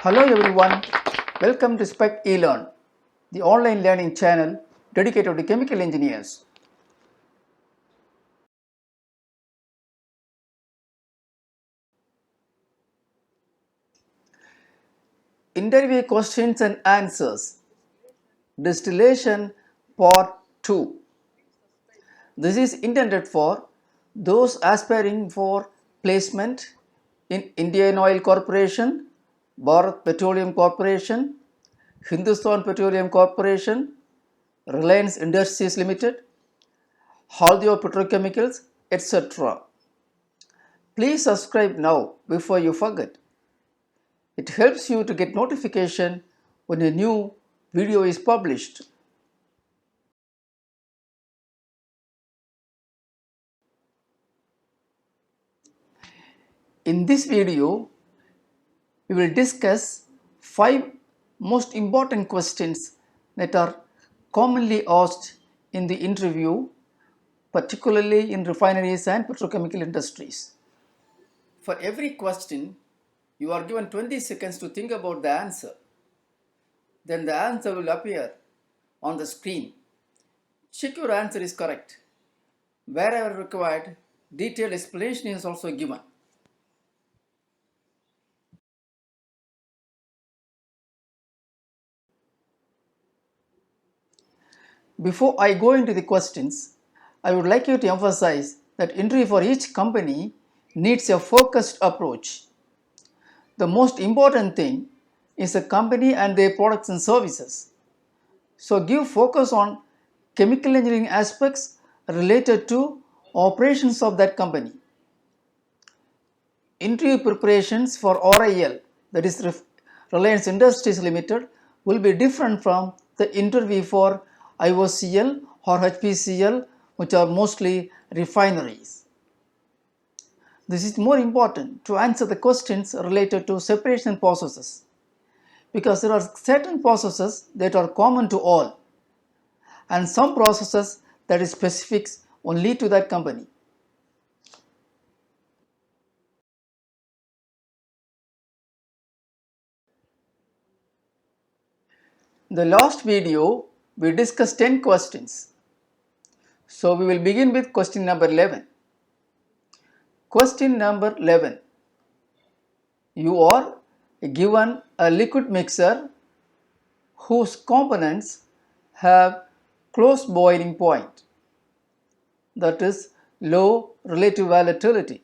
Hello everyone, welcome to SPEC eLearn, the online learning channel dedicated to chemical engineers. Interview questions and answers, Distillation Part 2. This is intended for those aspiring for placement in Indian Oil Corporation, Bharat Petroleum Corporation, Hindustan Petroleum Corporation, Reliance Industries Limited, Haldio Petrochemicals, etc. Please subscribe now before you forget. It helps you to get notification when a new video is published. In this video, we will discuss 5 most important questions that are commonly asked in the interview, particularly in refineries and petrochemical industries. For every question, you are given 20 seconds to think about the answer. Then the answer will appear on the screen. Check your answer is correct. Wherever required, detailed explanation is also given. Before I go into the questions, I would like you to emphasize that interview for each company needs a focused approach. The most important thing is the company and their products and services. So give focus on chemical engineering aspects related to operations of that company. Interview preparations for RIL, that is Reliance Industries Limited, will be different from the interview for IOCL or HPCL, which are mostly refineries. This is more important to answer the questions related to separation processes, because there are certain processes that are common to all and some processes that is specific only to that company. In the last video, we discussed 10 questions. So we will begin with question number 11. Question number 11. You are given a liquid mixer whose components have close boiling point, that is low relative volatility.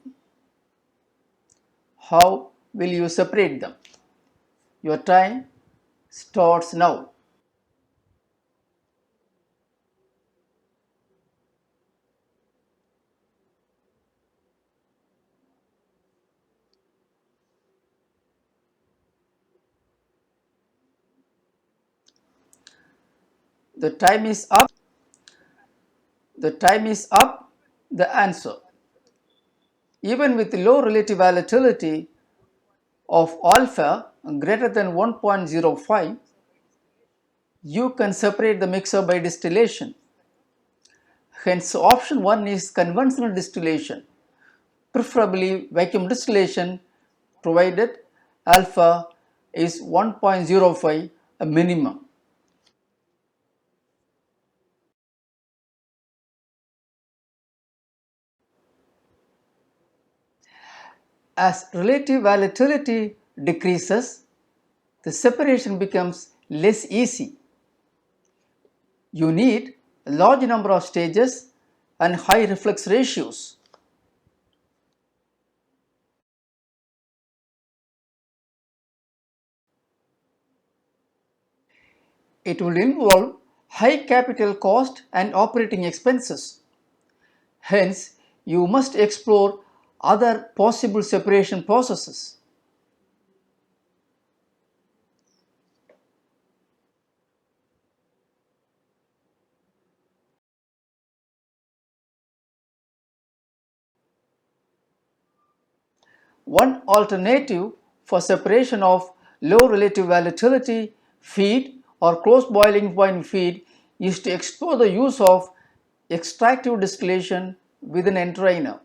How will you separate them? Your time starts now. The time is up. The time is up. The answer. Even with low relative volatility of alpha greater than 1.05, you can separate the mixer by distillation. Hence, option 1 is conventional distillation, preferably vacuum distillation, provided alpha is 1.05 a minimum. As relative volatility decreases, the separation becomes less easy. You need a large number of stages and high reflux ratios. It will involve high capital cost and operating expenses. Hence, you must explore other possible separation processes. One alternative for separation of low relative volatility feed or close boiling point feed is to explore the use of extractive distillation with an entrainer.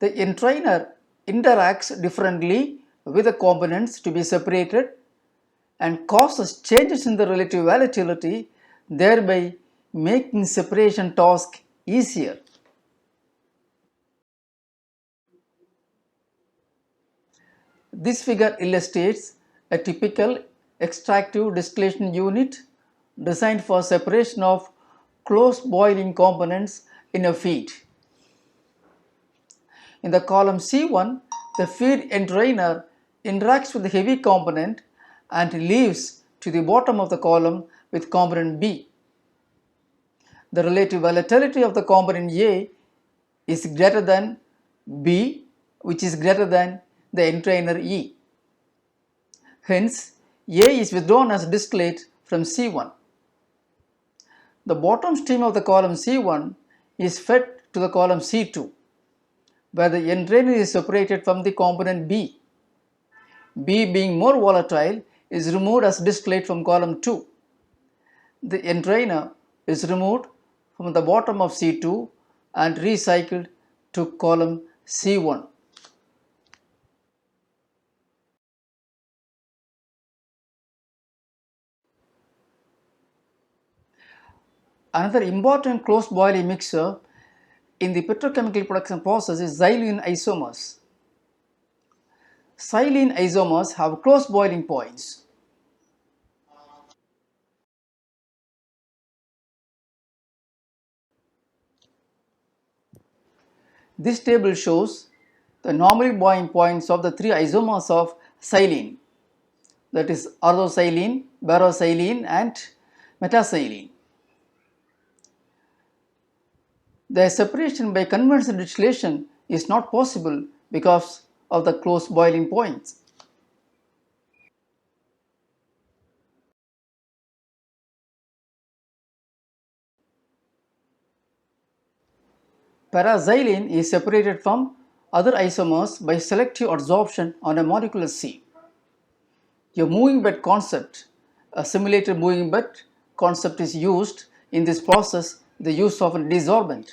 The entrainer interacts differently with the components to be separated and causes changes in the relative volatility, thereby making separation task easier. This figure illustrates a typical extractive distillation unit designed for separation of close boiling components in a feed. In the column C1, the feed entrainer interacts with the heavy component and leaves to the bottom of the column with component B. The relative volatility of the component A is greater than B, which is greater than the entrainer E. Hence, A is withdrawn as distillate from C1. The bottom stream of the column C1 is fed to the column C2, where the entrainer is separated from the component B. B, being more volatile, is removed as distillate from column 2. The entrainer is removed from the bottom of C2 and recycled to column C1. Another important close boiling mixture in the petrochemical production process is xylene isomers. Xylene isomers have close boiling points. This table shows the normal boiling points of the three isomers of xylene, that is orthoxylene, paraxylene and metaxylene. Their separation by conventional distillation is not possible because of the close boiling points. Paraxylene is separated from other isomers by selective adsorption on a molecular sieve. A moving bed concept, a simulated moving bed concept is used in this process, the use of a desorbent.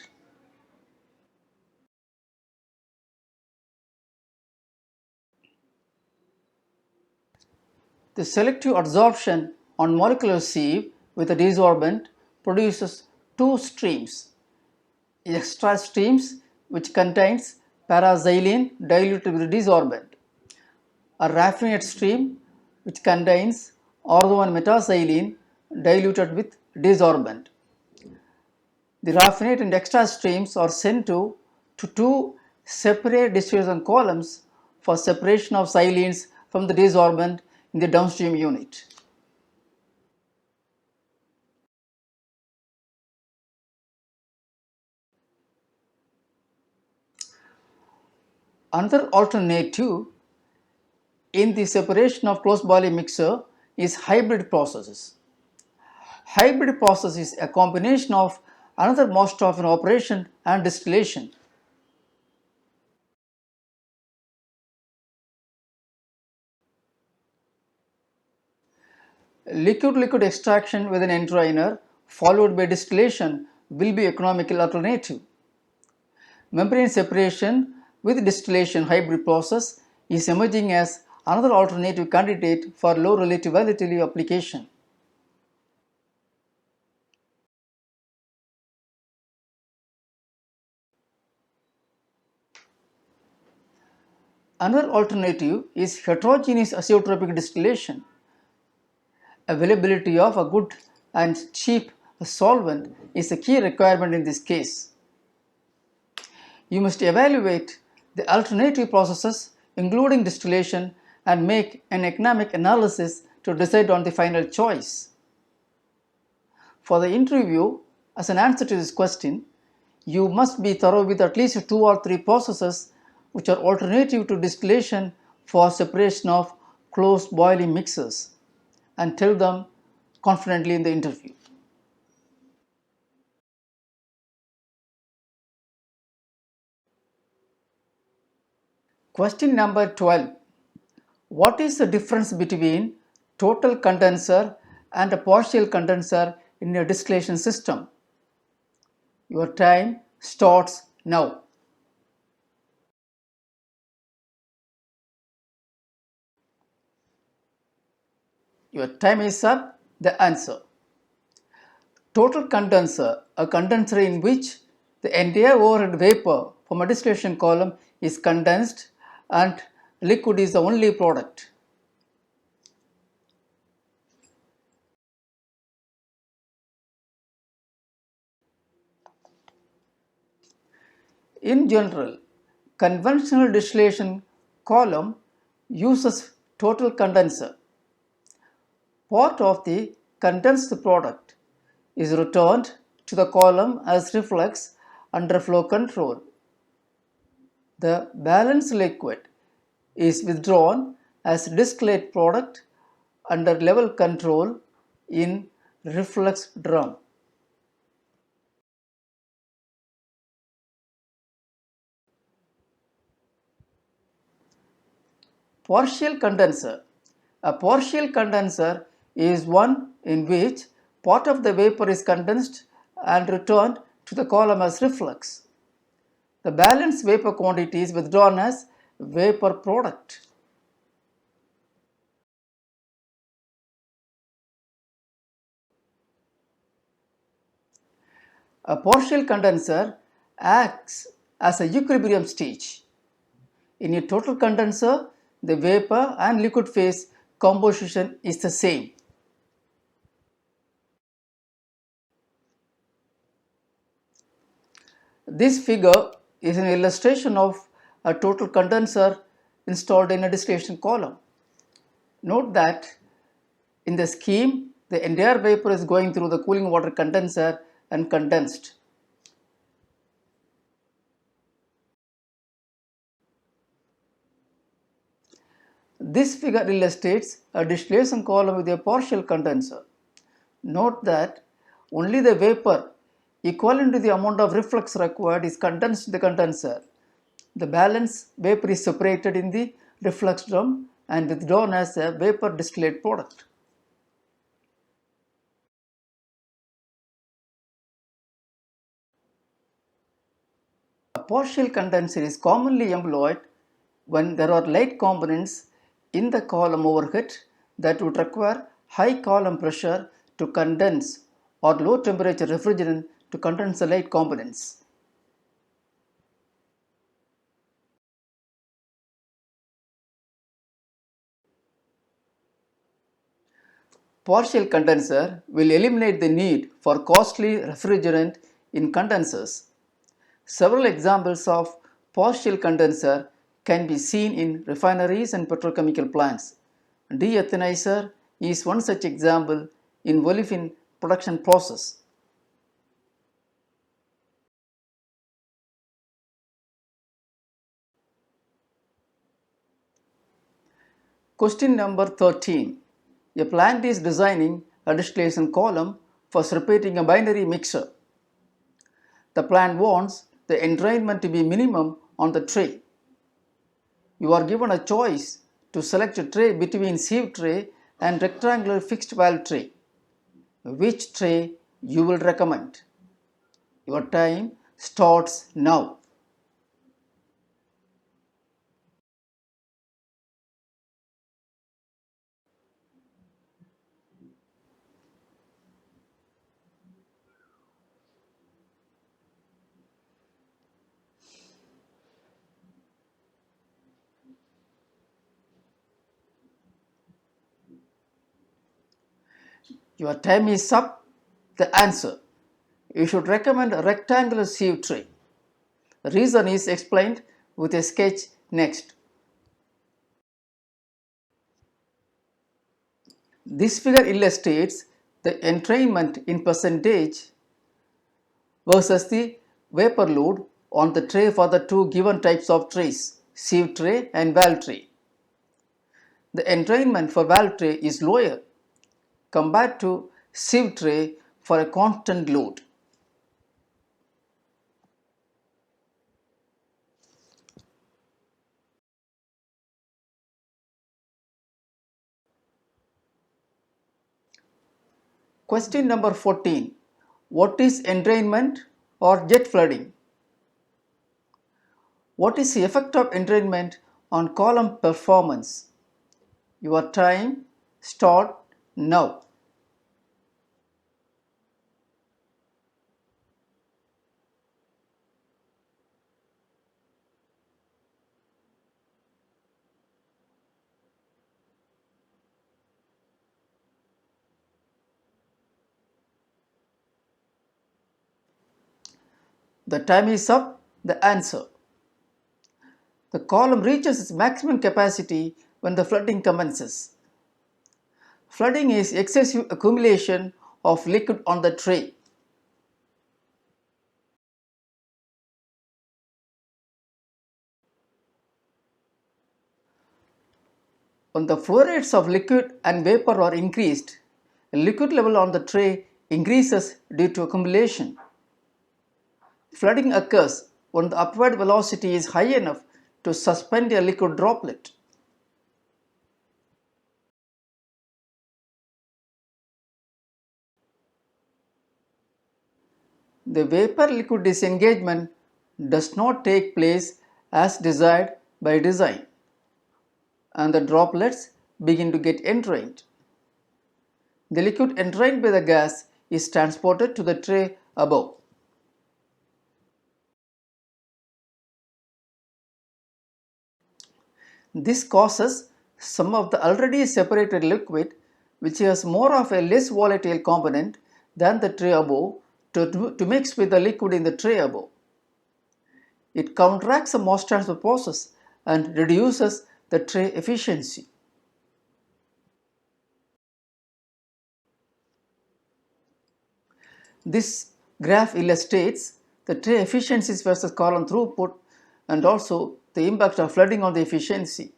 The selective adsorption on molecular sieve with a desorbent produces two streams. Extra streams which contains paraxylene diluted with desorbent. A raffinate stream which contains ortho-1-metaxylene diluted with desorbent. The raffinate and extra streams are sent to two separate distillation columns for separation of xylenes from the desorbent in the downstream unit. Another alternative in the separation of close boiling mixture is hybrid processes. Hybrid process is a combination of another most often operation and distillation. Liquid-liquid extraction with an entrainer followed by distillation will be economical alternative. Membrane separation with distillation hybrid process is emerging as another alternative candidate for low relative volatility application. Another alternative is heterogeneous azeotropic distillation. Availability of a good and cheap solvent is a key requirement in this case. You must evaluate the alternative processes including distillation and make an economic analysis to decide on the final choice. For the interview, as an answer to this question, you must be thorough with at least 2 or 3 processes which are alternative to distillation for separation of close boiling mixes and tell them confidently in the interview. Question number 12. What is the difference between total condenser and a partial condenser in a distillation system? Your time starts now. Your time is up. The answer. Total condenser, a condenser in which the entire overhead vapor from a distillation column is condensed and liquid is the only product. In general, conventional distillation column uses total condenser. Part of the condensed product is returned to the column as reflux under flow control. The balanced liquid is withdrawn as distillate product under level control in reflux drum. Partial condenser. A partial condenser is one in which part of the vapor is condensed and returned to the column as reflux. The balanced vapor quantity is withdrawn as vapor product. A partial condenser acts as a equilibrium stage. In a total condenser, the vapor and liquid phase composition is the same. This figure is an illustration of a total condenser installed in a distillation column. Note that in the scheme, the entire vapor is going through the cooling water condenser and condensed. This figure illustrates a distillation column with a partial condenser. Note that only the vapor equivalent to the amount of reflux required is condensed in the condenser. The balance vapor is separated in the reflux drum and withdrawn as a vapor distillate product. A partial condenser is commonly employed when there are light components in the column overhead that would require high column pressure to condense or low temperature refrigerant to condense the light components. Partial condenser will eliminate the need for costly refrigerant in condensers. Several examples of partial condenser can be seen in refineries and petrochemical plants. Deethanizer is one such example in olefin production process. Question number 13. A plant is designing a distillation column for separating a binary mixture. The plant wants the entrainment to be minimum on the tray. You are given a choice to select a tray between sieve tray and rectangular fixed valve tray. Which tray you will recommend? Your time starts now. Your time is up. The answer. You should recommend a rectangular sieve tray. The reason is explained with a sketch next. This figure illustrates the entrainment in percentage versus the vapor load on the tray for the two given types of trays, sieve tray and valve tray. The entrainment for valve tray is lower compared to sieve tray for a constant load. Question number 14. What is entrainment or jet flooding? What is the effect of entrainment on column performance? Your time start Now, the time is up. The answer. The column reaches its maximum capacity when the flooding commences. Flooding is excessive accumulation of liquid on the tray. When the flow rates of liquid and vapor are increased, the liquid level on the tray increases due to accumulation. Flooding occurs when the upward velocity is high enough to suspend a liquid droplet. The vapor-liquid disengagement does not take place as desired by design, and the droplets begin to get entrained. The liquid entrained by the gas is transported to the tray above. This causes some of the already separated liquid, which has more of a less volatile component than the tray above, to mix with the liquid in the tray above. It counteracts the mass transfer process and reduces the tray efficiency. This graph illustrates the tray efficiencies versus column throughput and also the impact of flooding on the efficiency.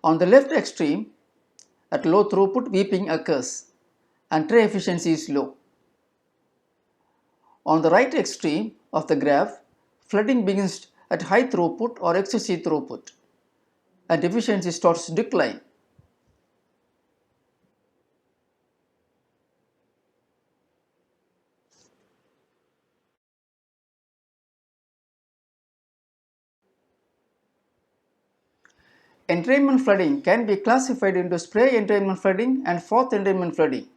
On the left extreme, at low throughput, weeping occurs and tray efficiency is low. On the right extreme of the graph, flooding begins at high throughput or excessive throughput and efficiency starts to decline. Entrainment flooding can be classified into spray entrainment flooding and froth entrainment flooding.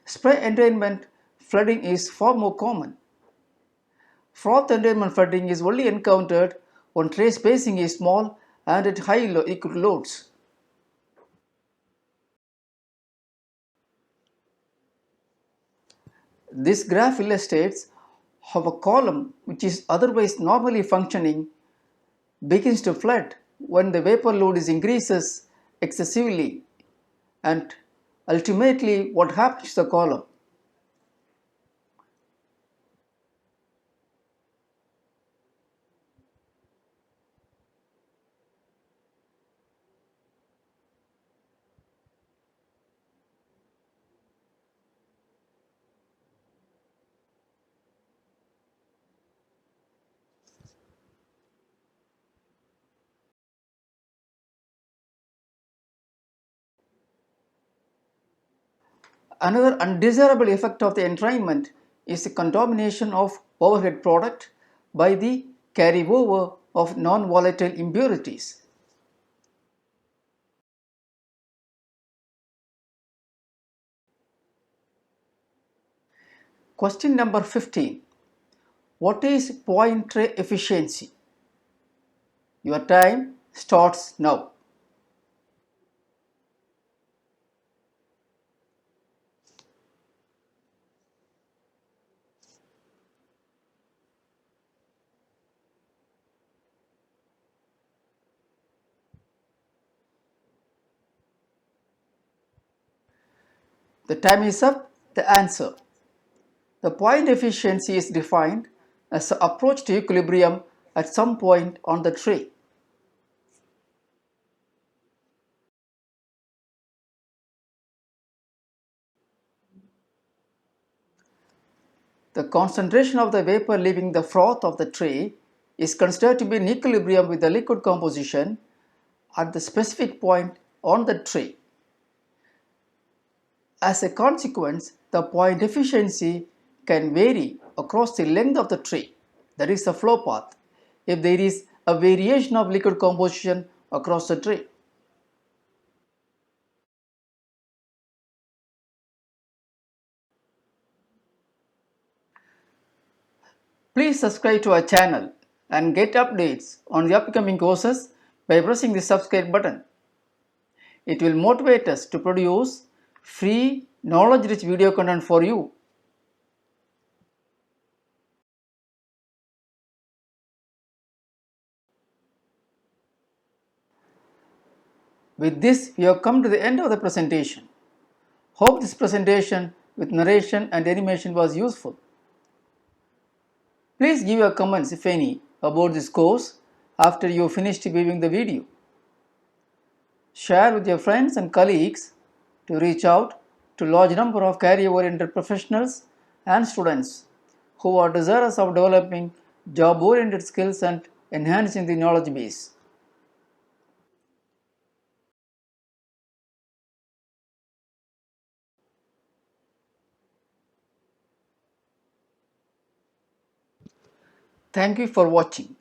Spray entrainment flooding is far more common. Froth entrainment flooding is only encountered when tray spacing is small and at high liquid loads. This graph illustrates how a column which is otherwise normally functioning begins to flood when the vapor load increases excessively, and ultimately what happens to the column. Another undesirable effect of the entrainment is the contamination of overhead product by the carryover of non-volatile impurities. Question number 15. What is point tray efficiency? Your time starts now. The time is up. The answer. The point efficiency is defined as the approach to equilibrium at some point on the tray. The concentration of the vapor leaving the froth of the tray is considered to be in equilibrium with the liquid composition at the specific point on the tray. As a consequence, the point efficiency can vary across the length of the tray, that is the flow path, if there is a variation of liquid composition across the tray. Please subscribe to our channel and get updates on the upcoming courses by pressing the subscribe button. It will motivate us to produce free, knowledge-rich video content for you. With this, we have come to the end of the presentation. Hope this presentation with narration and animation was useful. Please give your comments, if any, about this course after you finished viewing the video. Share with your friends and colleagues to reach out to large number of career-oriented professionals and students who are desirous of developing job-oriented skills and enhancing the knowledge base. Thank you for watching.